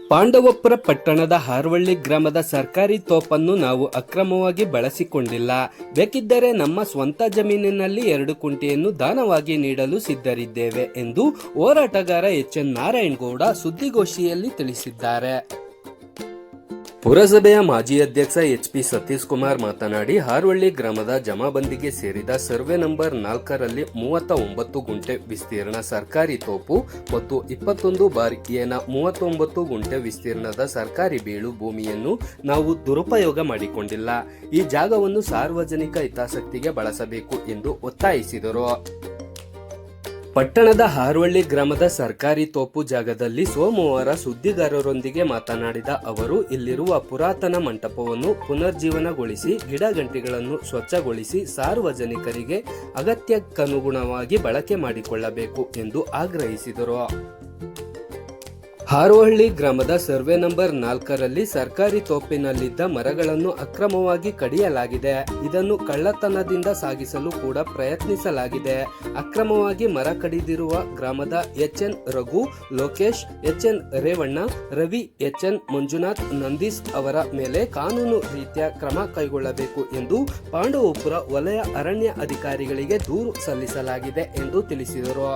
ಪಾಂಡವಪುರ ಪಟ್ಟಣದ ಹಾರ್ವಳ್ಳಿ ಗ್ರಾಮದ ಸರ್ಕಾರಿ ತೋಪನ್ನು ನಾವು ಅಕ್ರಮವಾಗಿ ಬಳಸಿಕೊಂಡಿಲ್ಲ. ಬೇಕಿದ್ದರೆ ನಮ್ಮ ಸ್ವಂತ ಜಮೀನಿನಲ್ಲಿ 2 ಕುಂಟೆಯನ್ನು ದಾನವಾಗಿ ನೀಡಲು ಸಿದ್ಧರಿದ್ದೇವೆ ಎಂದು ಹೋರಾಟಗಾರ ಎಚ್.ಎನ್. ನಾರಾಯಣಗೌಡ ಸುದ್ದಿಗೋಷ್ಠಿಯಲ್ಲಿ ತಿಳಿಸಿದ್ದಾರೆ. ಪುರಸಭೆಯ ಮಾಜಿ ಅಧ್ಯಕ್ಷ ಎಚ್.ಪಿ. ಸತೀಶ್ ಕುಮಾರ್ ಮಾತನಾಡಿ, ಹಾರ್ವಳ್ಳಿ ಗ್ರಾಮದ ಜಮಾಬಂದಿಗೆ ಸೇರಿದ ಸರ್ವೆ ನಂಬರ್ 4ರಲ್ಲಿ 39 ಗುಂಟೆ ವಿಸ್ತೀರ್ಣ ಸರ್ಕಾರಿ ತೋಪು ಮತ್ತು 21/7 39 ಗುಂಟೆ ವಿಸ್ತೀರ್ಣದ ಸರ್ಕಾರಿ ಬೀಳು ಭೂಮಿಯನ್ನು ನಾವು ದುರುಪಯೋಗ ಮಾಡಿಕೊಂಡಿಲ್ಲ. ಈ ಜಾಗವನ್ನು ಸಾರ್ವಜನಿಕ ಹಿತಾಸಕ್ತಿಗೆ ಬಳಸಬೇಕು ಎಂದು ಒತ್ತಾಯಿಸಿದರು. ಪಟ್ಟಣದ ಹಾರ್ವಳ್ಳಿ ಗ್ರಾಮದ ಸರ್ಕಾರಿ ತೋಪು ಜಾಗದಲ್ಲಿ ಸೋಮವಾರ ಸುದ್ದಿಗಾರರೊಂದಿಗೆ ಮಾತನಾಡಿದ ಅವರು, ಇಲ್ಲಿರುವ ಪುರಾತನ ಮಂಟಪವನ್ನು ಪುನರ್ಜೀವನಗೊಳಿಸಿ ಗಿಡಗಂಟಿಗಳನ್ನು ಸ್ವಚ್ಛಗೊಳಿಸಿ ಸಾರ್ವಜನಿಕರಿಗೆ ಅಗತ್ಯಕ್ಕನುಗುಣವಾಗಿ ಬಳಕೆ ಮಾಡಿಕೊಳ್ಳಬೇಕು ಎಂದು ಆಗ್ರಹಿಸಿದರು. ಹಾರೋಹಳ್ಳಿ ಗ್ರಾಮದ ಸರ್ವೆ ನಂಬರ್ 4ರಲ್ಲಿ ಸರ್ಕಾರಿ ತೋಪಿನಲ್ಲಿದ್ದ ಮರಗಳನ್ನು ಅಕ್ರಮವಾಗಿ ಕಡಿಯಲಾಗಿದೆ. ಇದನ್ನು ಕಳ್ಳತನದಿಂದ ಸಾಗಿಸಲು ಕೂಡ ಪ್ರಯತ್ನಿಸಲಾಗಿದೆ. ಅಕ್ರಮವಾಗಿ ಮರ ಕಡಿದಿರುವ ಗ್ರಾಮದ ಎಚ್.ಎನ್. ರಘು, ಲೋಕೇಶ್, ಎಚ್.ಎನ್. ರೇವಣ್ಣ, ರವಿ, ಎಚ್.ಎನ್. ಮಂಜುನಾಥ್, ನಂದೀಶ್ ಅವರ ಮೇಲೆ ಕಾನೂನು ರೀತಿಯ ಕ್ರಮ ಕೈಗೊಳ್ಳಬೇಕು ಎಂದು ಪಾಂಡವಪುರ ವಲಯ ಅರಣ್ಯ ಅಧಿಕಾರಿಗಳಿಗೆ ದೂರು ಸಲ್ಲಿಸಲಾಗಿದೆ ಎಂದು ತಿಳಿಸಿದರು.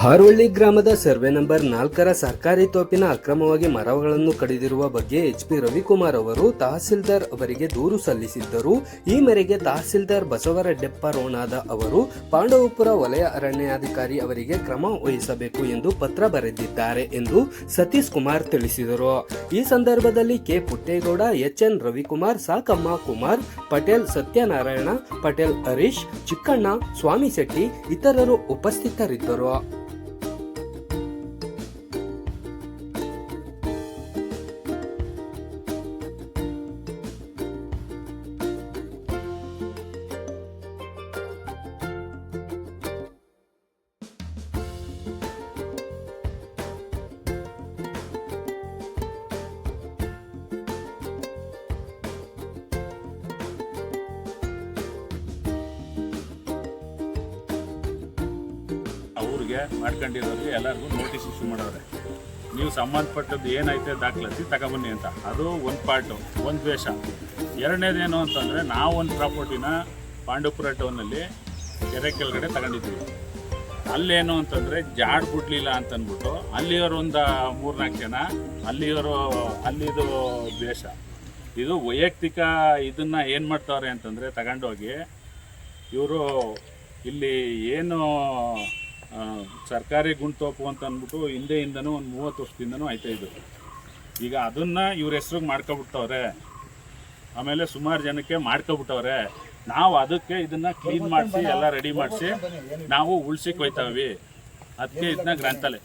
ಹಾರ್ವಳ್ಳಿ ಗ್ರಾಮದ ಸರ್ವೆ ನಂಬರ್ 4ರ ಸರ್ಕಾರಿ ತೋಪಿನ ಅಕ್ರಮವಾಗಿ ಮರಗಳನ್ನು ಕಡಿದಿರುವ ಬಗ್ಗೆ ಎಚ್.ಪಿ. ರವಿಕುಮಾರ್ ಅವರು ತಹಸೀಲ್ದಾರ್ ಅವರಿಗೆ ದೂರು ಸಲ್ಲಿಸಿದ್ದರು. ಈ ಮೇರೆಗೆ ತಹಸೀಲ್ದಾರ್ ಬಸವರೆಡ್ಡಪ್ಪ ರೋಣಾದ ಅವರು ಪಾಂಡವಪುರ ವಲಯ ಅರಣ್ಯಾಧಿಕಾರಿ ಅವರಿಗೆ ಕ್ರಮ ವಹಿಸಬೇಕು ಎಂದು ಪತ್ರ ಬರೆದಿದ್ದಾರೆ ಎಂದು ಸತೀಶ್ ಕುಮಾರ್ ತಿಳಿಸಿದರು. ಈ ಸಂದರ್ಭದಲ್ಲಿ ಕೆ. ಪುಟ್ಟೇಗೌಡ, ಎಚ್.ಎನ್. ರವಿಕುಮಾರ್, ಸಾಕಮ್ಮ ಕುಮಾರ್, ಪಟೇಲ್ ಸತ್ಯನಾರಾಯಣ, ಪಟೇಲ್ ಹರೀಶ್, ಚಿಕ್ಕಣ್ಣ, ಸ್ವಾಮಿಶೆಟ್ಟಿ ಇತರರು ಉಪಸ್ಥಿತರಿದ್ದರು. ಅವ್ರಿಗೆ ಮಾಡ್ಕೊಂಡಿರೋರಿಗೆ ಎಲ್ಲರಿಗೂ ನೋಟಿಸ್ ಇಶ್ಯೂ ಮಾಡವ್ರೆ. ನೀವು ಸಂಬಂಧಪಟ್ಟದ್ದು ಏನೈತೆ ದಾಖಲಾತಿ ತಗೊಬನ್ನಿ ಅಂತ. ಅದು ಒಂದು ಪಾರ್ಟು, ಒಂದು ದ್ವೇಷ. ಎರಡನೇದೇನು ಅಂತಂದರೆ, ನಾವು ಒಂದು ಪ್ರಾಪರ್ಟಿನ ಪಾಂಡವಪುರ ಟೌನಲ್ಲಿ ಕೆರೆ ಕೆಳಗಡೆ ತಗೊಂಡಿದ್ವಿ. ಅಲ್ಲೇನು ಅಂತಂದರೆ ಜಾಡ್ ಬಿಡ್ಲಿಲ್ಲ ಅಂತಂದ್ಬಿಟ್ಟು ಅಲ್ಲಿಯವರು ಒಂದು 3-4 ಜನ ಅಲ್ಲಿದು ದ್ವೇಷ. ಇದು ವೈಯಕ್ತಿಕ ಇದನ್ನು ಏನು ಮಾಡ್ತಾವ್ರೆ ಅಂತಂದರೆ, ತಗೊಂಡೋಗಿ ಇವರು ಇಲ್ಲಿ ಏನು ಸರ್ಕಾರಿ ಗುಂಡ್ತೋಪು ಅಂತ ಅಂದ್ಬಿಟ್ಟು ಹಿಂದೆಯಿಂದನೂ ಒಂದು 30 ವರ್ಷದಿಂದನೂ ಆಯ್ತಾ ಇದು. ಈಗ ಅದನ್ನು ಇವ್ರ ಹೆಸ್ರಿಗೆ ಮಾಡ್ಕೊಬಿಟ್ಟವ್ರೆ. ಆಮೇಲೆ ಸುಮಾರು ಜನಕ್ಕೆ ಮಾಡ್ಕೊಬಿಟ್ಟವ್ರೆ. ನಾವು ಅದಕ್ಕೆ ಇದನ್ನು ಕ್ಲೀನ್ ಮಾಡಿಸಿ ಎಲ್ಲ ರೆಡಿ ಮಾಡಿಸಿ ನಾವು ಉಳ್ಸಿಕ್ಕೆ ಹೋಯ್ತಾವಿ. ಅದಕ್ಕೆ ಇದನ್ನ ಗ್ರಂಥಾಲಯ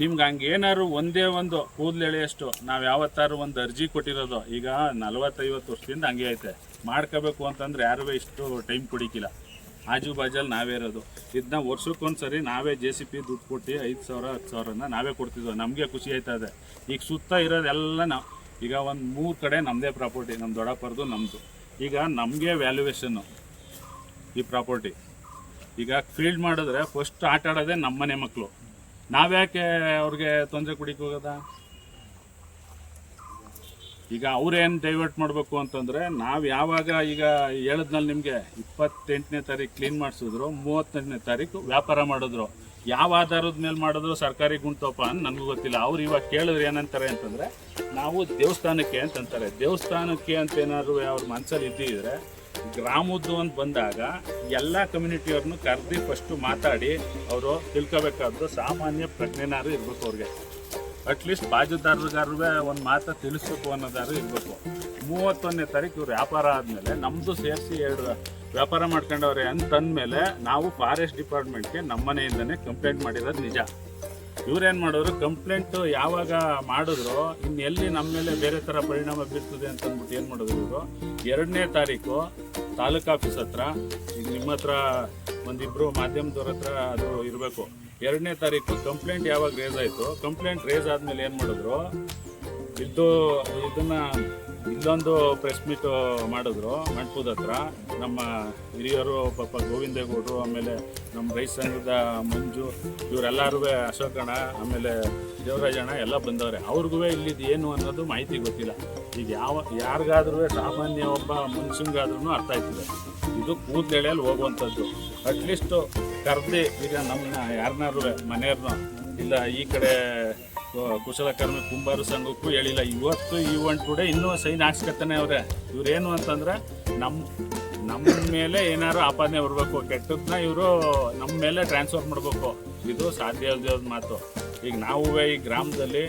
ನಿಮ್ಗೆ ಹಂಗೇನಾದ್ರು ಒಂದೇ ಒಂದು ಕೂದಲೆಳೆಯಷ್ಟು ನಾವು ಯಾವತ್ತಾರು ಒಂದು ಅರ್ಜಿ ಕೊಟ್ಟಿರೋದು. ಈಗ 40-50 ವರ್ಷದಿಂದ ಹಂಗೆ ಐತೆ. ಮಾಡ್ಕೋಬೇಕು ಅಂತಂದ್ರೆ ಯಾರೂ ಇಷ್ಟು ಟೈಮ್ ಕೊಡಿಕಿಲ್ಲ. ಆಜು ಬಾಜಲ್ಲಿ ನಾವೇ ಇರೋದು. ಇದನ್ನ ವರ್ಷಕ್ಕೊಂದ್ಸರಿ ನಾವೇ JCP ದುಡ್ಡು ಕೊಟ್ಟು 5,000-10,000 ನಾವೇ ಕೊಡ್ತಿದ್ವಿ. ನಮಗೆ ಖುಷಿ ಆಯ್ತದೆ. ಈಗ ಸುತ್ತ ಇರೋದೆಲ್ಲ ನಾವು ಈಗ ಒಂದು 3 ಕಡೆ ನಮ್ಮದೇ ಪ್ರಾಪರ್ಟಿ, ನಮ್ಮ ದೊಡ್ಡಪ್ಪರದು, ನಮ್ಮದು. ಈಗ ನಮಗೆ ವ್ಯಾಲ್ಯೂಯೇಷನ್ನು ಈ ಪ್ರಾಪರ್ಟಿ. ಈಗ ಫೀಲ್ಡ್ ಮಾಡಿದ್ರೆ ಫಸ್ಟ್ ಆಟ ಆಡೋದೇ ನಮ್ಮ ಮನೆ ಮಕ್ಕಳು. ನಾವ್ಯಾಕೆ ಅವ್ರಿಗೆ ತೊಂದರೆ ಕುಡಿಕೆ ಹೋಗೋದ? ಈಗ ಅವ್ರೇನು ಡೈವರ್ಟ್ ಮಾಡಬೇಕು ಅಂತಂದರೆ, ನಾವು ಯಾವಾಗ ಈಗ ಹೇಳಿದ್ನಲ್ಲಿ ನಿಮಗೆ 28ನೇ ತಾರೀಕು ಕ್ಲೀನ್ ಮಾಡಿಸಿದ್ರು, 31ನೇ ತಾರೀಕು ವ್ಯಾಪಾರ ಮಾಡಿದ್ರು. ಯಾವ ಆಧಾರದ ಮೇಲೆ ಮಾಡಿದ್ರು ಸರ್ಕಾರಿ ಗುಂಡ್ತೋಪ ಅಂತ ನನಗೂ ಗೊತ್ತಿಲ್ಲ. ಅವ್ರು ಇವಾಗ ಕೇಳಿದ್ರೆ ಏನಂತಾರೆ ಅಂತಂದರೆ, ನಾವು ದೇವಸ್ಥಾನಕ್ಕೆ ಅಂತಂತಾರೆ. ದೇವಸ್ಥಾನಕ್ಕೆ ಅಂತ ಏನಾದ್ರು ಅವ್ರ ಮನಸ್ಸಲ್ಲಿ ಇದ್ದಿದ್ರೆ, ಗ್ರಾಮದ್ದು ಅಂತ ಬಂದಾಗ ಎಲ್ಲ ಕಮ್ಯುನಿಟಿಯವ್ರನ್ನೂ ಕರೆದು ಫಸ್ಟು ಮಾತಾಡಿ ಅವರು ತಿಳ್ಕೋಬೇಕಾದ್ರು ಸಾಮಾನ್ಯ ಪ್ರಜ್ಞೆನಾರು ಇರಬೇಕು. ಅವ್ರಿಗೆ ಅಟ್ಲೀಸ್ಟ್ ಬಾಜುದಾರರಿಗಾರು ಒಂದು ಮಾತು ತಿಳಿಸ್ಬೇಕು ಅನ್ನೋದಾದ್ರು ಇರಬೇಕು. 31ನೇ ತಾರೀಕು ಇವ್ರು ವ್ಯಾಪಾರ ಆದಮೇಲೆ ನಮ್ಮದು ಸೇರಿಸಿ 2 ವ್ಯಾಪಾರ ಮಾಡ್ಕೊಂಡವ್ರೆ ಅಂತಂದಮೇಲೆ ನಾವು ಫಾರೆಸ್ಟ್ ಡಿಪಾರ್ಟ್ಮೆಂಟ್ಗೆ ನಮ್ಮ ಮನೆಯಿಂದನೇ ಕಂಪ್ಲೇಂಟ್ ಮಾಡಿರೋದು ನಿಜ. ಇವ್ರೇನು ಮಾಡಿದ್ರು, ಕಂಪ್ಲೇಂಟು ಯಾವಾಗ ಮಾಡಿದ್ರು ಇನ್ನೆಲ್ಲಿ ನಮ್ಮ ಮೇಲೆ ಬೇರೆ ಥರ ಪರಿಣಾಮ ಬೀರ್ತದೆ ಅಂತಂದ್ಬಿಟ್ಟು ಏನು ಮಾಡಿದ್ರು ಇವರು 2ನೇ ತಾರೀಕು ತಾಲೂಕು ಆಫೀಸ್ ಹತ್ರ, ಈಗ ನಿಮ್ಮ ಹತ್ರ ಒಂದಿಬ್ಬರು ಮಾಧ್ಯಮದವ್ರ ಹತ್ರ ಅದು ಇರಬೇಕು. 2ನೇ ತಾರೀಕು ಕಂಪ್ಲೇಂಟ್ ಯಾವಾಗ ರೇಸ್ ಆಯಿತು, ಕಂಪ್ಲೇಂಟ್ ರೇಸ್ ಆದಮೇಲೆ ಏನು ಮಾಡಿದ್ರು, ಇದನ್ನು ಇಲ್ಲೊಂದು ಪ್ರೆಸ್ ಮೀಟ್ ಮಾಡಿದ್ರು ಮಂಟಪದ ಹತ್ರ. ನಮ್ಮ ಹಿರಿಯರು ಪಾಪ ಗೋವಿಂದೇಗೌಡರು, ಆಮೇಲೆ ನಮ್ಮ ರೈತ ಸಂಘದ ಮಂಜು, ಇವರೆಲ್ಲರೂ ಅಶೋಕಣ್ಣ, ಆಮೇಲೆ ದೇವರಾಜಣ್ಣ ಎಲ್ಲ ಬಂದವ್ರೆ. ಅವ್ರಿಗೂ ಇಲ್ಲಿದ್ದು ಏನು ಅನ್ನೋದು ಮಾಹಿತಿ ಗೊತ್ತಿಲ್ಲ. ಈಗ ಯಾರಿಗಾದ್ರೂ ಸಾಮಾನ್ಯ ಒಬ್ಬ ಮನುಷ್ಯಂಗಾದ್ರೂ ಅರ್ಥ ಆಯ್ತದೆ. ಇದು ಕೂದಲೆಳೆಯಲ್ಲಿ ಹೋಗುವಂಥದ್ದು. ಅಟ್ಲೀಸ್ಟು ಕರೆದು ಈಗ ನಮ್ಮನ್ನ ಯಾರನ್ನಾರು ಮನೆಯವ್ರನ್ನ ಇಲ್ಲ ಈ ಕಡೆ ಕುಶಲಕರ್ಮಿ ಕುಂಬಾರ ಸಂಘಕ್ಕೂ ಹೇಳಿಲ್ಲ. ಇವತ್ತು ಈವೆಂಟ್ ಟುಡೇ ಇನ್ನೂ ಸೈನ್ ಹಾಕ್ಸ್ಕೊತಾನೆ ಅವ್ರೆ. ಇವ್ರೇನು ಅಂತಂದರೆ ನಮ್ಮ ಮೇಲೆ ಏನಾದ್ರು ಆಪಾದನೆ ಬರಬೇಕು, ಕೆಟ್ಟದನ್ನ ಇವರು ನಮ್ಮ ಮೇಲೆ ಟ್ರಾನ್ಸ್ಫರ್ ಮಾಡಬೇಕು. ಇದು ಸಾಧ್ಯ ಇಲ್ಲದ ಮಾತು. ಈಗ ನಾವು ಈ ಗ್ರಾಮದಲ್ಲಿ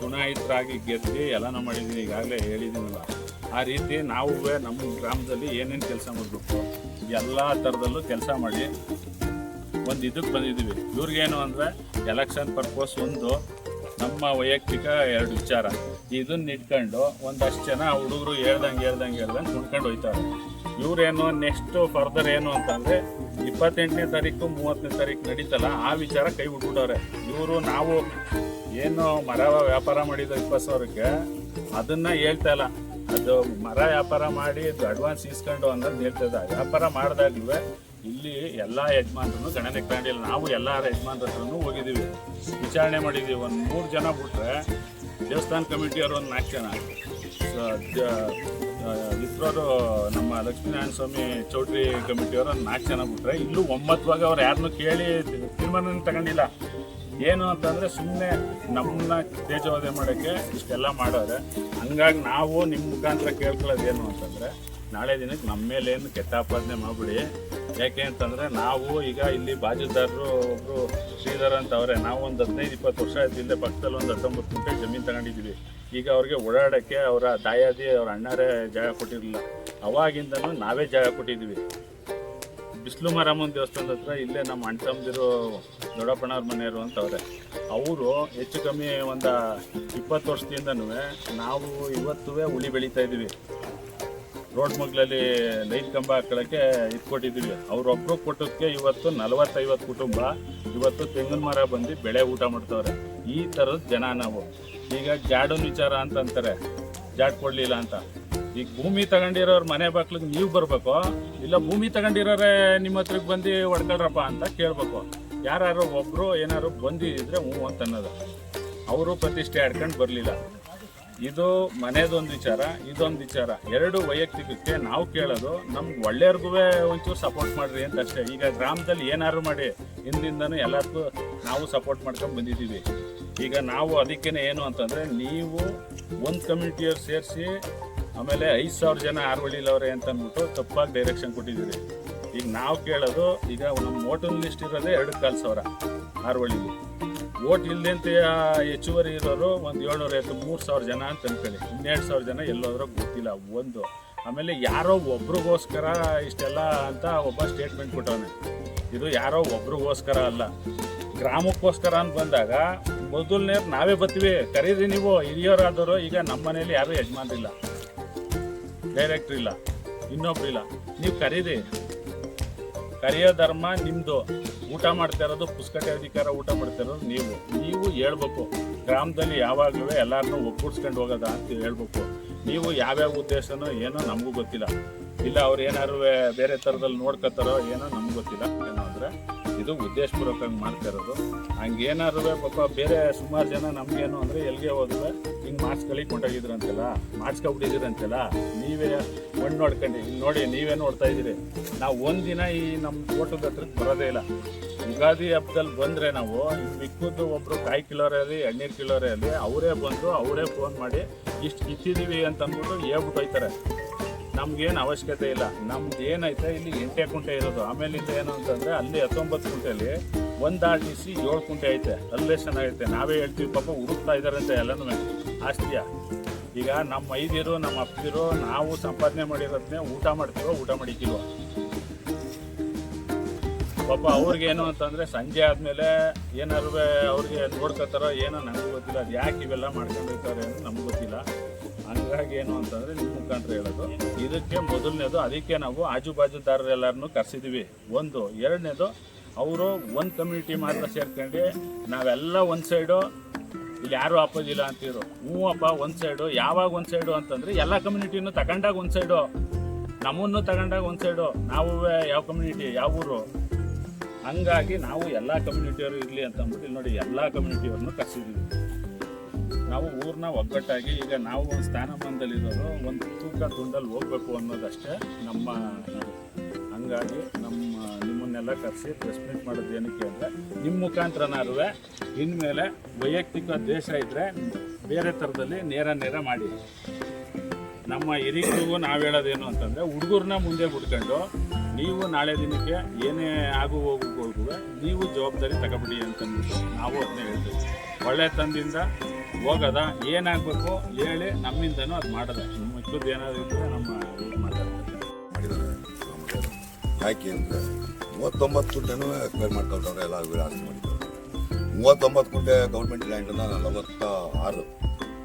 ಚುನಾಯಿತರಾಗಿ ಗೆದ್ದು ಎಲ್ಲನೂ ಮಾಡಿದ್ದೀವಿ, ಈಗಾಗಲೇ ಹೇಳಿದ್ದೀನಲ್ಲ. ಆ ರೀತಿ ನಾವು ನಮ್ಮ ಗ್ರಾಮದಲ್ಲಿ ಏನೇನು ಕೆಲಸ ಮಾಡಬೇಕು ಎಲ್ಲ ಥರದಲ್ಲೂ ಕೆಲಸ ಮಾಡಿ ಒಂದು ಇದಕ್ಕೆ ಬಂದಿದ್ದೀವಿ. ಇವ್ರಿಗೇನು ಅಂದರೆ ಎಲೆಕ್ಷನ್ ಪರ್ಪಸ್ ಒಂದು, ನಮ್ಮ ವೈಯಕ್ತಿಕ ಎರಡು ವಿಚಾರ. ಇದನ್ನ ಇಟ್ಕೊಂಡು ಒಂದಷ್ಟು ಜನ ಹುಡುಗರು ಹೇಳ್ದಂಗೆ ಕುಣ್ಕೊಂಡು ಹೋಯ್ತಾರೆ. ಇವರೇನು ನೆಕ್ಸ್ಟು ಫರ್ದರ್ ಏನು ಅಂತಂದರೆ 28ನೇ ತಾರೀಕು 30ನೇ ತಾರೀಕು ನಡೀತಲ್ಲ, ಆ ವಿಚಾರ ಕೈ ಬಿಟ್ಬಿಟ್ಟವ್ರೆ. ಇವರು ನಾವು ಏನು ಮರ ವ್ಯಾಪಾರ ಮಾಡಿದ 20,000ಕ್ಕೆ ಅದನ್ನು ಹೇಳ್ತಾ ಇಲ್ಲ. ಅದು ಮರ ವ್ಯಾಪಾರ ಮಾಡಿ ಅಡ್ವಾನ್ಸ್ ಇಸ್ಕೊಂಡು ಅನ್ನೋದು ಹೇಳ್ತದೆ. ವ್ಯಾಪಾರ ಮಾಡಿದಾಗಲೂ ಇಲ್ಲಿ ಎಲ್ಲ ಯಜಮಾನ್ರೂ ಗಣನೆ ತಗೊಂಡಿಲ್ಲ. ನಾವು ಎಲ್ಲ ಯಜಮಾನ್ರ ಹತ್ರನೂ ಹೋಗಿದ್ದೀವಿ, ವಿಚಾರಣೆ ಮಾಡಿದ್ದೀವಿ. ಒಂದು 3 ಜನ ಬಿಟ್ರೆ ದೇವಸ್ಥಾನ ಕಮಿಟಿಯವರು ಒಂದು 4 ಜನ, ಇದ್ರವರು ನಮ್ಮ ಲಕ್ಷ್ಮೀನಾರಾಯಣ ಸ್ವಾಮಿ ಚೌಟ್ರಿ ಕಮಿಟಿಯವರು ಒಂದು 4 ಜನ ಬಿಟ್ರೆ ಇಲ್ಲೂ 9 ಅವ್ರು ಯಾರನ್ನೂ ಕೇಳಿ ತೀರ್ಮಾನ ತಗೊಂಡಿಲ್ಲ. ಏನು ಅಂತಂದರೆ ಸುಮ್ಮನೆ ನಮ್ಮನ್ನ ತೇಜೋವಧೆ ಮಾಡೋಕ್ಕೆ ಇಷ್ಟೆಲ್ಲ ಮಾಡೋರೆ. ಹಂಗಾಗಿ ನಾವು ನಿಮ್ಮ ಮುಖಾಂತರ ಕೇಳ್ಕೊಳ್ಳೋದೇನು ಅಂತಂದರೆ, ನಾಳೆ ದಿನಕ್ಕೆ ನಮ್ಮ ಮೇಲೇನು ಕೆಟ್ಟ ಆಪಾದನೆ ಮಾಡಿಬಿಡಿ. ಯಾಕೆ ಅಂತಂದರೆ ನಾವು ಈಗ ಇಲ್ಲಿ ಬಾಜುದಾರರು ಒಬ್ಬರು ಶ್ರೀಧರ್ ಅಂತ ಅವರೇ, ನಾವು ಒಂದು 15-20 ವರ್ಷ ಆಯ್ತು. ಇಲ್ಲೇ ಪಕ್ಕದಲ್ಲಿ ಒಂದು 19 ಗುಂಟೆ ಜಮೀನು ತಗೊಂಡಿದ್ದೀವಿ. ಈಗ ಅವ್ರಿಗೆ ಓಡಾಡೋಕ್ಕೆ ಅವರ ದಾಯಾದಿ ಅವ್ರ ಅಣ್ಣರೇ ಜಾಗ ಕೊಟ್ಟಿರಲಿಲ್ಲ. ಅವಾಗಿಂದನೂ ನಾವೇ ಜಾಗ ಕೊಟ್ಟಿದ್ದೀವಿ. ಬಿಸಿಲು ಮಾರಮ್ಮನ ದೇವಸ್ಥಾನದ ಹತ್ರ ಇಲ್ಲೇ ನಮ್ಮ ಅಣ್ಣ ತಮ್ಮದಿರು ದೊಡ್ಡಪ್ಪಣ್ಣವ್ರ ಮನೆಯವರು ಅಂತವ್ರೆ. ಅವರು ಹೆಚ್ಚು ಕಮ್ಮಿ ಒಂದು 20 ವರ್ಷದಿಂದನೂ ನಾವು ಇವತ್ತೂ ಹುಳಿ ಬೆಳೀತಾ ಇದ್ದೀವಿ. ರೋಡ್ ಮಗ್ಲಲ್ಲಿ ಲೈಟ್ ಕಂಬ ಹಾಕೊಳ್ಳೋಕ್ಕೆ ಇಟ್ಕೊಟ್ಟಿದ್ದೀವಿ. ಅವರೊಬ್ಬರು ಕೊಟ್ಟೋದಕ್ಕೆ ಇವತ್ತು 40-50 ಕುಟುಂಬ ಇವತ್ತು ತೆಂಗಿನ ಮರ ಬಂದು ಬೆಳೆ ಊಟ ಮಾಡ್ತವ್ರೆ. ಈ ಥರದ ಜನ ನಾವು. ಈಗ ಜಾಡೋನ್ ವಿಚಾರ ಅಂತಂತಾರೆ, ಜಾಡ್ ಕೊಡಲಿಲ್ಲ ಅಂತ. ಈಗ ಭೂಮಿ ತಗೊಂಡಿರೋರು ಮನೆ ಬಾಕ್ಲಿಗೆ ನೀವು ಬರಬೇಕು, ಇಲ್ಲ ಭೂಮಿ ತಗೊಂಡಿರೋರೇ ನಿಮ್ಮ ಹತ್ರಕ್ಕೆ ಬಂದು ಹೊಡ್ಕೊಳ್ರಪ್ಪ ಅಂತ ಕೇಳಬೇಕು. ಯಾರು ಒಬ್ಬರು ಏನಾದ್ರು ಬಂದಿದ್ರೆ ಹ್ಞೂ ಅಂತ ಅನ್ನೋದು. ಅವರು ಪ್ರತಿಷ್ಠೆ ಆಡ್ಕೊಂಡು ಬರಲಿಲ್ಲ. ಇದು ಮನೆದೊಂದು ವಿಚಾರ, ಇದೊಂದು ವಿಚಾರ. ಎರಡು ವೈಯಕ್ತಿಕಕ್ಕೆ ನಾವು ಕೇಳೋದು ನಮ್ಗೆ ಒಳ್ಳೆಯವ್ರಿಗೂ ಒಂಚೂರು ಸಪೋರ್ಟ್ ಮಾಡಿರಿ ಅಂತ ಅಷ್ಟೇ. ಈಗ ಗ್ರಾಮದಲ್ಲಿ ಏನಾದ್ರು ಮಾಡಿ ಹಿಂದಿಂದನೂ ಎಲ್ಲರಿಗೂ ನಾವು ಸಪೋರ್ಟ್ ಮಾಡ್ಕೊಂಡು ಬಂದಿದ್ದೀವಿ. ಈಗ ನಾವು ಅದಕ್ಕೇ ಏನು ಅಂತಂದರೆ, ನೀವು ಒಂದು ಕಮ್ಯುನಿಟಿಯವ್ರು ಸೇರಿಸಿ ಆಮೇಲೆ 5,000 ಜನ ಆರ್ವಳ್ಳಿಲವ್ರೆ ಅಂತ ಅಂದ್ಬಿಟ್ಟು ತಪ್ಪಾಗಿ ಡೈರೆಕ್ಷನ್ ಕೊಟ್ಟಿದ್ದೀರಿ. ಈಗ ನಾವು ಕೇಳೋದು, ಈಗ ನಮ್ಮ ವೋಟಿಂಗ್ ಲಿಸ್ಟ್ ಇರೋದೇ 2,500 ಆರ್ವಳ್ಳಿಲಿ. ವೋಟ್ ಇಲ್ಲದೆ ಅಂತ ಹೆಚ್ಚುವರಿ ಇರೋರು ಒಂದು 750-3,000 ಜನ ಅಂತ ಅನ್ಕೊಳ್ಳಿ. 12,000 ಜನ ಎಲ್ಲೋದ್ರೂ ಗೊತ್ತಿಲ್ಲ ಒಂದು. ಆಮೇಲೆ ಯಾರೋ ಒಬ್ರಿಗೋಸ್ಕರ ಇಷ್ಟೆಲ್ಲ ಅಂತ ಒಬ್ಬ ಸ್ಟೇಟ್ಮೆಂಟ್ ಕೊಟ್ಟವನೆ. ಇದು ಯಾರೋ ಒಬ್ರಿಗೋಸ್ಕರ ಅಲ್ಲ, ಗ್ರಾಮಕ್ಕೋಸ್ಕರ ಅಂತ ಬಂದಾಗ ಮೊದಲನೇರು ನಾವೇ ಬರ್ತೀವಿ. ಕರೀರಿ ನೀವು ಹಿರಿಯರಾದವರು. ಈಗ ನಮ್ಮ ಮನೇಲಿ ಯಾರೂ ಯಜಮಾನ್ರಿಲ್ಲ, ಡೈರೆಕ್ಟ್ರ್ ಇಲ್ಲ, ಇನ್ನೊಬ್ರು ಇಲ್ಲ. ನೀವು ಕರೀರಿ. ಕರೆಯೋ ಧರ್ಮ ನಿಮ್ಮದು. ಊಟ ಮಾಡ್ತಾ ಇರೋದು ಪುಸ್ತಕ ಅಧಿಕಾರ, ಊಟ ಮಾಡ್ತಾ ಇರೋದು ನೀವು ಹೇಳ್ಬೇಕು. ಗ್ರಾಮದಲ್ಲಿ ಯಾವಾಗಲೂ ಎಲ್ಲರನ್ನೂ ಒಗ್ಗೂಡಿಸ್ಕೊಂಡು ಹೋಗೋದ ಅಂತ ಹೇಳ್ಬೇಕು. ನೀವು ಯಾವ್ಯಾವ ಉದ್ದೇಶನೋ ಏನೋ ನಮಗೂ ಗೊತ್ತಿಲ್ಲ. ಇಲ್ಲ ಅವ್ರು ಏನಾದ್ರು ಬೇರೆ ಥರದಲ್ಲಿ ನೋಡ್ಕೊತಾರೋ ಏನೋ ನಮ್ಗೆ ಗೊತ್ತಿಲ್ಲ. ಏನೋ ಅಂದರೆ ಇದು ಉದ್ದೇಶಪೂರ್ವಕವಾಗಿ ಮಾಡ್ತಾ ಇರೋದು. ಹಂಗೇನಾದ್ರು ಪಾಪ ಬೇರೆ ಸುಮಾರು ಜನ ನಮಗೇನು ಅಂದರೆ ಎಲ್ಲಿಗೆ ಹೋದ್ರೆ ಹಿಂಗೆ ಮಾರ್ಕ್ಸ್ಗಳಿಗೆ ಕೊಂಡೋಗಿದ್ರಂತೆಲ್ಲ, ಮಾಡಿಸ್ಕೊಬಿಟ್ಟಿದ್ದೀರಂತೆಲ್ಲ. ನೀವೇ ಮಣ್ಣು ನೋಡ್ಕೊಂಡು ಇಲ್ಲಿ ನೋಡಿ, ನೀವೇ ನೋಡ್ತಾ ಇದ್ದೀರಿ. ನಾವು ಒಂದಿನ ಈ ನಮ್ಮ ತೋಟದ ಹತ್ರಕ್ಕೆ ಬರೋದೇ ಇಲ್ಲ. ಯುಗಾದಿ ಹಬ್ಬದಲ್ಲಿ ಬಂದರೆ ನಾವು ಮಿಕ್ಕದ್ದು ಒಬ್ಬರು ಕಾಯಿ ಕಿಲೋರೇ ಅಲ್ಲಿ, ಎಣ್ಣೀರು ಕಿಲೋರೇ ಅಲ್ಲಿ, ಅವರೇ ಬಂದು ಅವರೇ ಫೋನ್ ಮಾಡಿ ಇಷ್ಟು ಕಿತ್ತಿದ್ದೀವಿ ಅಂತ ಅಂದ್ಬಿಟ್ಟು ಹೇಳ್ಬಿಟ್ಟು ಹೋಯ್ತಾರೆ. ನಮ್ಗೇನು ಅವಶ್ಯಕತೆ ಇಲ್ಲ. ನಮ್ದು ಏನೈತೆ ಇಲ್ಲಿ 8 ಕುಂಟೆ ಇರೋದು. ಆಮೇಲೆ ಇಲ್ಲಿ ಏನು ಅಂತಂದರೆ ಅಲ್ಲಿ 19 ಕುಂಟೆಯಲ್ಲಿ 1 RTC 7 ಕುಂಟೆ ಐತೆ. ಅಲ್ಲೇ ಚೆನ್ನಾಗೈತೆ. ನಾವೇ ಹೇಳ್ತೀವಿ ಪಾಪ ಹುಡುಕ್ತಾ ಇದ್ದಾರೆ ಅಂತ ಎಲ್ಲನೂ ಆಸ್ತಿಯ. ಈಗ ನಮ್ಮ ಐದಿರು ನಮ್ಮ ಅಪ್ಪದಿರು ನಾವು ಸಂಪಾದನೆ ಮಾಡಿರೋದನ್ನೇ ಊಟ ಮಾಡ್ತೀವೋ ಊಟ ಮಾಡಿಕ್ಕಿಲ್ವೋ. ಪಾಪ ಅವ್ರಿಗೇನು ಅಂತಂದರೆ ಸಂಜೆ ಆದಮೇಲೆ ಏನಾದ್ರು ಅವ್ರಿಗೆ ನೋಡ್ಕೊತಾರೋ ಏನೋ ನಮಗೂ ಗೊತ್ತಿಲ್ಲ. ಅದು ಯಾಕೆ ಇವೆಲ್ಲ ಮಾಡ್ಕೊಂಡು ಹೋಗ್ತಾರೆ ಅಂತ ನಮ್ಗೆ ಗೊತ್ತಿಲ್ಲ. ಹಂಗಾಗಿ ಏನು ಅಂತಂದರೆ ನಿಮ್ಮ ಮುಖಾಂತರ ಹೇಳೋದು, ಇದಕ್ಕೆ ಮೊದಲನೇದು ಅದಕ್ಕೆ ನಾವು ಆಜುಬಾಜುದಾರರೆಲ್ಲರನ್ನೂ ಕರೆಸಿದ್ದೀವಿ. ಒಂದು. ಎರಡನೇದು, ಅವರು ಒಂದು ಕಮ್ಯುನಿಟಿ ಮಾತ್ರ ಸೇರ್ಕೊಂಡು ನಾವೆಲ್ಲ ಒಂದು ಸೈಡು ಇಲ್ಲಿ ಯಾರು ಅಪ್ಪೋದಿಲ್ಲ ಅಂತಿದ್ರು. ಹ್ಞೂ ಅಪ್ಪ ಒಂದು ಸೈಡು. ಯಾವಾಗ ಒಂದು ಸೈಡು ಅಂತಂದ್ರೆ ಎಲ್ಲ ಕಮ್ಯುನಿಟಿನೂ ತಗೊಂಡಾಗ ಒಂದು ಸೈಡು, ನಮ್ಮನ್ನು ತಗೊಂಡಾಗ ಒಂದು ಸೈಡು. ನಾವು ಯಾವ ಕಮ್ಯುನಿಟಿ, ಯಾವ ಊರು, ಹಂಗಾಗಿ ನಾವು ಎಲ್ಲ ಕಮ್ಯುನಿಟಿಯವರು ಇರಲಿ ಅಂತ ಅಂದ್ಬಿಟ್ಟು ಇಲ್ಲಿ ನೋಡಿ ಎಲ್ಲ ಕಮ್ಯುನಿಟಿಯವ್ರನ್ನೂ ಕರೆಸಿದ್ದೀವಿ. ನಾವು ಊರನ್ನ ಒಗ್ಗಟ್ಟಾಗಿ ಈಗ ನಾವು ಒಂದು ಸ್ಥಾನಮಾನದಲ್ಲಿರೋರು ಒಂದು ತೂಕ ತುಂಡಲ್ಲಿ ಹೋಗ್ಬೇಕು ಅನ್ನೋದಷ್ಟೇ ನಮ್ಮ ನಡೆ. ಹಂಗಾಗಿ ನಿಮ್ಮನ್ನೆಲ್ಲ ಕರೆಸಿ ಪ್ರೆಸ್ ಮೀಟ್ ಮಾಡೋದು ಏನಕ್ಕೆ ಅಂದರೆ ನಿಮ್ಮ ಮುಖಾಂತರನಾರು ಇನ್ಮೇಲೆ ವೈಯಕ್ತಿಕ ದ್ವೇಷ ಇದ್ದರೆ ಬೇರೆ ಥರದಲ್ಲಿ ನೇರ ಮಾಡಿ. ನಮ್ಮ ಹಿರಿಯರಿಗೂ ನಾವು ಹೇಳೋದೇನು ಅಂತಂದರೆ ಹುಡುಗರನ್ನ ಮುಂದೆ ಬಿಡ್ಕೊಂಡು ನೀವು ನಾಳೆ ದಿನಕ್ಕೆ ಏನೇ ಆಗು ಹೋಗುವವರೆಗೂ ನೀವು ಜವಾಬ್ದಾರಿ ತಗೊಬಿಡಿ ಅಂತಂದ್ಬಿಟ್ಟು ನಾವು ಅದನ್ನೇ ಹೇಳ್ತೀವಿ. ಒಳ್ಳೆತನದಿಂದ ಹೋಗೋದ ಏನಾಗಬೇಕು ಹೇಳಿ ನಮ್ಮಿಂದನೂ ಅದು ಮಾಡೋದ. ನಿಮ್ಮ ಮಿಕ್ಕದ್ದು ಏನಾದ್ರು ಇದ್ದರೆ ನಮ್ಮ ಇದು ಮಾಡಿದ್ದಾರೆ. ಯಾಕೆ ಅಂದರೆ 39 ಗುಂಟೆನೂ ಎಕ್ಸ್ಪೈರ್ ಮಾಡ್ಕೊಳ್ತವ್ರೆ, ಎಲ್ಲ ಆಸ್ತಿ ಮಾಡಿದ್ದಾರೆ. 39 ಗುಂಟೆ ಗೌರ್ಮೆಂಟ್ ಲ್ಯಾಂಡನ್ನು 46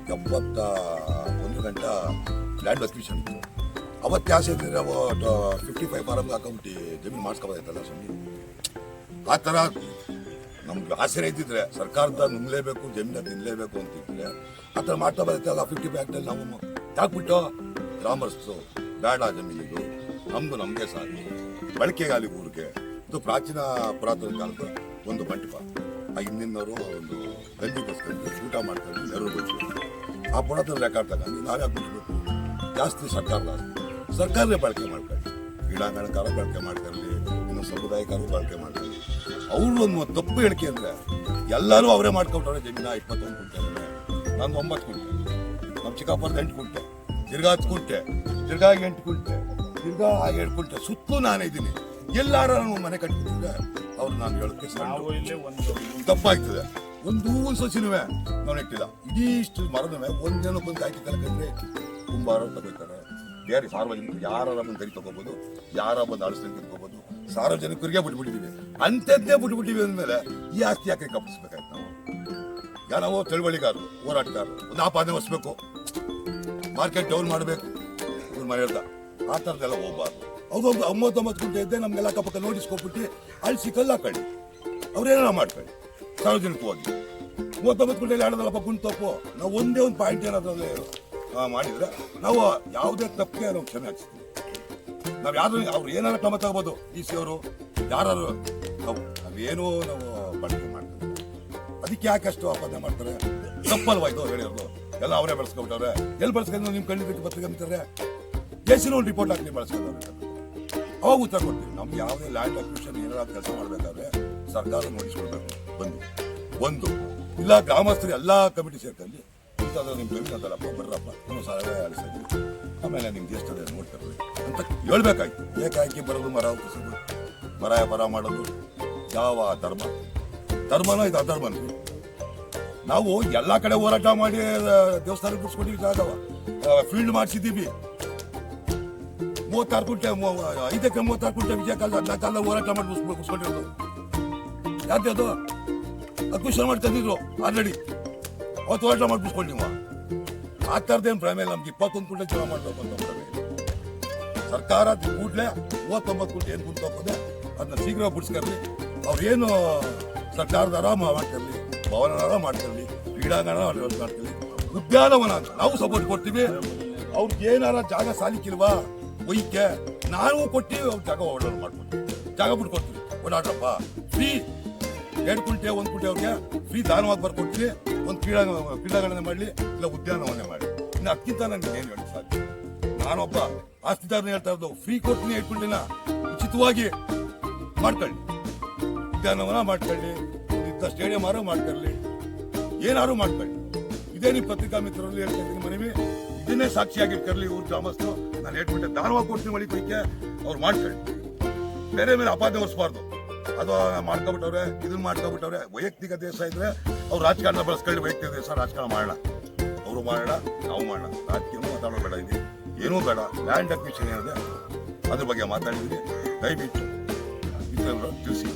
71 ಗಂಟೆ ಲ್ಯಾಂಡ್ ಅಕ್ವಿಷನ್ ಇತ್ತು. ಅವತ್ತು ಆಸೆ ಇದ್ದರೆ ನಾವು 55 ಫಾರಮ್ಗೆ ಅಕೌಂಟಿ ಜಮೀನು ಮಾಡಿಸ್ಕೋಬೋದಾಯ್ತಲ್ಲ ಸ್ವಾಮಿ. ಆ ಥರ ನಮ್ಗೆ ಆಸೆ ಇದ್ದಿದ್ರೆ ಸರ್ಕಾರದ ನುಂಗಲೇಬೇಕು, ಜಮೀನ ತಿನ್ನಲೇಬೇಕು ಅಂತಿದ್ರೆ ಆ ಥರ ಮಾಡ್ತಾ ಬರುತ್ತಲ್ಲ. 55 ಆ್ಯಕ್ಟಲ್ಲಿ ನಾವು ಹಾಕ್ಬಿಟ್ಟು ಗ್ರಾಮರ್ಸು ಬೇಡ, ಜಮೀನಿದು ನಮಗೆ ಸಾಕು, ಬಳಕೆಗಾಲಿ ಊರಿಗೆ. ಇದು ಪುರಾತನ ಕಾಲದ ಒಂದು ಮಂಟಪ. ಆ ಹಿಂದಿನವರು ಒಂದು ಗಂಜಿ ಬಸ್ಕೊಂಡು ಊಟ ಮಾಡ್ಕೊಂಡು ನೆರವು ಬಸ್ಕೊಂಡು ಆ ಪುರಾತನ ರೆಕಾರ್ಡ್ ತಗೊಂಡು ನಾವೇ ಹಾಕ್ಬಿಟ್ಬೇಕು. ಜಾಸ್ತಿ ಸರ್ಕಾರನೇ ಬಳಕೆ ಮಾಡ್ಕೊಳ್ಳಿ, ಕ್ರೀಡಾಂಗಣಕಾರ ಬಳಕೆ ಮಾಡ್ಕೊಳ್ಳಿ, ಇನ್ನು ಸಮುದಾಯಕಾರು ಬಳಕೆ ಮಾಡ್ಕೊಳ್ಳಿ. ಅವರು ಒಂದು ತಪ್ಪು ಹೇಳಿಕೆ ಅಂದರೆ ಎಲ್ಲರೂ ಅವರೇ ಮಾಡ್ಕೊಳ್ತಾರೆ. ಜಮೀನ 21 ಗುಂಟೆ, ನಾನು 9 ಗುಂಟೆ, ನಮ್ಮ ಚಿಕ್ಕಪ್ಪರ್ದು 8 ಗುಂಟೆ, ತಿರ್ಗಾ 10 ಗುಂಟೆ, ತಿರ್ಗಾ 8 ಗುಂಟೆ, ತಿರ್ಗಾ 7 ಗುಂಟೆ, ಸುತ್ತಲೂ ನಾನೇ ಇದ್ದೀನಿ. ಎಲ್ಲಾರು ಮನೆ ಕಟ್ಬಿಟ್ಟಿದ್ರೆ ಅವ್ರು ನಾನು ಹೇಳೋಕ್ಕೆ ತಪ್ಪಾಗ್ತದೆ. ಒಂದು ಸಸಿನುವೆ ನಾವು ನೆಟ್ಟಿಲ್ಲ. ಇಡೀ ಇಷ್ಟು ಮರದವೇ ಒಂದೇನಕ್ಕೊಂದು ಹಾಕಿ ಕಲ್ಕಂದ್ರೆ ಕುಂಬಾರ ತಗೋತಾರೆ. ಬೇರೆ ಸಾರ್ವಜನಿಕರು ಯಾರ ಬಂದು ಗರಿ ತಗೋಬೋದು, ಯಾರ ಬಂದು ಅಳಿಸ್ದಂಗೆ ತಿಳ್ಕೋಬೋದು. ಸಾರ್ವಜನಿಕರಿಗೆ ಬಿಟ್ಬಿಟ್ಟಿದ್ದೀವಿ. ಅಂಥದ್ದೇ ಬಿಟ್ಬಿಟ್ಟಿವಿ ಅಂದಮೇಲೆ ಈ ಆಸ್ತಿ ಯಾಕೆ ಕಪ್ಪಿಸ್ಬೇಕಾಯ್ತು? ನಾವು ನಾವು ಚಳವಳಿಗಾರರು, ಹೋರಾಟಗಾರರು ಒಂದು ಆಪಾದನೆ ಹೊರಿಸ್ಬೇಕು, ಮಾರ್ಕೆಟ್ ಡೌನ್ ಮಾಡಬೇಕು. ಇವ್ರು ಮನೆಯಲ್ಲ ಆ ಥರದ್ದೆಲ್ಲ ಹೋಗ್ಬಾರ್ದು. ಅವ್ರೊಂದು 39 ಗುಂಟೆ ಇದ್ದೆ ನಮ್ಗೆಲ್ಲ ಅಕ್ಕಪಕ್ಕ ನೋಟಿಸ್ಕೊಟ್ಬಿಟ್ಟು ಅಳಿಸಿ ಕಲ್ಲಾಕೊಳ್ಳಿ, ಅವ್ರೇನೋ ಮಾಡ್ಕೊಳ್ಳಿ ಸಾರ್ವಜನಿಕವಾಗಿ. 39 ಗುಂಟೆಯಲ್ಲಿ ಆಡೋದಲ್ಲಪ್ಪ ಗುಂಟು ತಪ್ಪು. ನಾವು ಒಂದೇ ಒಂದು ಪಾಯಿಂಟ್ ಏನಾದ್ರಲ್ಲಿ ಮಾಡಿದ್ರೆ ನಾವು ಯಾವುದೇ ತಪ್ಪಿಗೆ ನಾವು ಕ್ಷಮೆ ಹಾಕ್ಸ್ತೀವಿ. ನಾವು ಯಾರು ಅವ್ರು ಏನಾರ ಕ್ರಮ ತಗೋಬೋದು. DC ಅವರು ಯಾರು ನಾವೇನೂ ನಾವು ಬಳಕೆ ಮಾಡ್ತೀವಿ. ಅದಕ್ಕೆ ಯಾಕೆ ಅಷ್ಟು ಆಪಾದನೆ ಮಾಡ್ತಾರೆ? ತಪ್ಪಲ್ವಾಯ್ತು ಹೇಳಿರೋದು. ಎಲ್ಲ ಅವರೇ ಬಳಸ್ಕೊಬಿಟ್ಟವ್ರೆ. ಎಲ್ಲಿ ಬಳಸ್ಕೊಂಡು ನಿಮ್ಮ ಕಣ್ಣಿಟ್ಟು ಪತ್ರಿಕೆ ಅಂತಾರೆ. JC ಒಂದು ರಿಪೋರ್ಟ್ ಹಾಕಿ ಬಳಸ್ಕೊಂಡವ್ರೆ. ಅವಾಗ ಉತ್ತರ ಕೊಡ್ತೀವಿ. ನಮ್ಗೆ ಯಾವುದೇ ಲ್ಯಾಂಡ್ ಅಕ್ವಿಷನ್ ಏನಾದ್ರು ಕೆಲಸ ಮಾಡಬೇಕಾದ್ರೆ ಸರ್ಕಾರ ನೋಡಿಸ್ಕೊಳ್ಬೇಕು. ಒಂದು ಇಲ್ಲ ಗ್ರಾಮಸ್ಥರು ಎಲ್ಲ ಕಮಿಟಿ ಸೇರ್ಕೊಂಡು ಇಂಥದ್ದು ನಿಮ್ಮ ಜಮೀನು ಅದಲ್ಲಪ್ಪ, ಬರ್ರಪ್ಪ ಇನ್ನೂ ಸಾಲ ಅಳಿಸಿದ್ವಿ, ಆಮೇಲೆ ನಿಮ್ಗೆ ಎಷ್ಟದೆ ನೋಡ್ತಾರೆ ಅಂತ ಹೇಳ್ಬೇಕಾಯ್ತು. ಏಕಾಏಕಿ ಬರೋದು, ಮರ ಹುಟ್ಟಿಸೋದು, ಮರ ಮಾಡೋದು ಯಾವ ಧರ್ಮನೋ ಇದು ಅಧರ್ಮನ. ನಾವು ಎಲ್ಲ ಕಡೆ ಹೋರಾಟ ಮಾಡಿ ದೇವಸ್ಥಾನ ಬಿಡಿಸ್ಕೊಂಡಿವಿ, ಜಾಗವ ಫೀಲ್ಡ್ ಮಾಡಿಸಿದ್ದೀವಿ. 36 ಗುಂಟೆ 5 ಎಕರೆ 36 ಗುಂಟೆ ವಿಜಯ ಕಾಲ ಹೋರಾಟ ಮಾಡಿ ಮುಗಿಸ್ಕೊಂಡಿರೋದು. ಯಾಕೆ ಅದು ಅಕ್ವಿಷನ್ ಮಾಡಿ ತಂದಿದ್ರು ಆಲ್ರೆಡಿ. ಅವತ್ತು ಹೋರಾಟ ಮಾಡಿ ಮುಗಿಸ್ಕೊಂಡು ನೀವು ಆ ಥರದ್ದೇನು ಪ್ರಮೇಯ ನಮ್ಗೆ 21 ಗುಂಟೆ ಜೀವ ಮಾಡಬೇಕು ಅಂತ ಪ್ರಮೇಯ. ಸರ್ಕಾರ ಕೂಡಲೇ 39 ಗುಂಟೆ ಏನು ಗುಂಟು ಹಾಕೋದೆ ಅದನ್ನ ಶೀಘ್ರ ಬಿಡಿಸ್ಕೊಳ್ಳಿ. ಅವ್ರೇನು ಸರ್ಕಾರದ ಆರಾಮ ಮಾಡ್ಕೊಳ್ಳಿ, ಭವನ ಮಾಡ್ಕೊಳ್ಳಿ, ಕ್ರೀಡಾಂಗಣ ಮಾಡ್ಕೊಳ್ಳಿ, ಉದ್ಯಾನವನ ಅಂತ ನಾವು ಸಪೋರ್ಟ್ ಕೊಡ್ತೀವಿ. ಅವ್ರಿಗೆ ಏನಾರ ಜಾಗ ಸಾಲಿಕ್ಕಿಲ್ವಾ ಒಯ್ಕೆ ನಾವು ಕೊಟ್ಟಿವಿ. ಅವ್ರ ಜಾಗ ಓಡಾಟ ಮಾಡ್ಕೊಡ್ತೀವಿ, ಜಾಗ ಬಿಟ್ಕೊಡ್ತೀವಿ, ಓಡಾಡ್ರಪ್ಪ ಫ್ರೀ. 2 ಗುಂಟೆ 1 ಗುಂಟೆ ಅವ್ರಿಗೆ ಫ್ರೀ ದಾನವಾಗಿ ಬರ್ಕೊಡ್ತೀವಿ. ಒಂದು ಕ್ರೀಡಾಂಗಣ ಮಾಡಲಿ, ಇಲ್ಲ ಉದ್ಯಾನವನ ಮಾಡಿ. ಇನ್ನು ಅದಕ್ಕಿಂತ ನನಗೆ ಏನು ಹೇಳಿ ಸಾಧ್ಯ? ನಾನೊಬ್ಬ ಆಸ್ತಿದಾರನ ಹೇಳ್ತಾ ಇರೋದು. ಫ್ರೀ ಕೊಡ್ತೀನಿ 2 ಗುಂಟೆನ ಉಚಿತವಾಗಿ ಮಾಡ್ಕೊಳ್ಳಿ, ಉದ್ಯಾನವನ ಮಾಡ್ಕೊಳ್ಳಿ, ಇಂಥ ಸ್ಟೇಡಿಯಂ ಆರು ಮಾಡ್ಕೊಳ್ಳಿ, ಏನಾರು ಮಾಡ್ಕೊಳ್ಳಿ. ಇದೇ ನಿಮ್ಮ ಪತ್ರಿಕಾ ಮಿತ್ರರಲ್ಲಿ ಹೇಳ್ತಾ ಇದ್ದೀನಿ ಮನವಿ. ಇದನ್ನೇ ಸಾಕ್ಷಿಯಾಗಿ ಕರ್ಲಿ ಊರು ಗ್ರಾಮಸ್ಥರು. ನಾನು 2 ಗುಂಟೆ ದಾನವಾಗಿ ಕೊಡ್ತೀನಿ ಮಳಿಕೋಯ್ಕೆ, ಅವ್ರು ಮಾಡ್ಕೊಳ್ಳಿ. ಬೇರೆ ಮೇಲೆ ಅಪಾದನೆ ಹೊರಿಸಬಾರ್ದು. ಅದು ಮಾಡ್ಕೊಬಿಟ್ಟವ್ರೆ, ಇದನ್ನ ಮಾಡ್ಕೊಬಿಟ್ಟವ್ರೆ. ವೈಯಕ್ತಿಕ ದೇಶ ಇದ್ರೆ ಅವ್ರು ರಾಜಕಾರಣ ಬಳಸ್ಕೊಳ್ಳಿ. ವೈಯಕ್ತಿಕ ದೇಶ ರಾಜಕಾರಣ ಮಾಡೋಣ, ಅವರು ಮಾಡೋಣ, ನಾವು ಮಾಡೋಣ. ರಾಜಕೀಯ ಮಾತಾಡೋ ಬೇಡ, ಇಲ್ಲಿ ಏನೂ ಬೇಡ. ಲ್ಯಾಂಡ್ ಅಕ್ವಿಷನ್ ಏನಿದೆ ಅದ್ರ ಬಗ್ಗೆ ಮಾತಾಡಿದ್ವಿ. ದಯವಿಟ್ಟು ತಿಳಿಸಿ.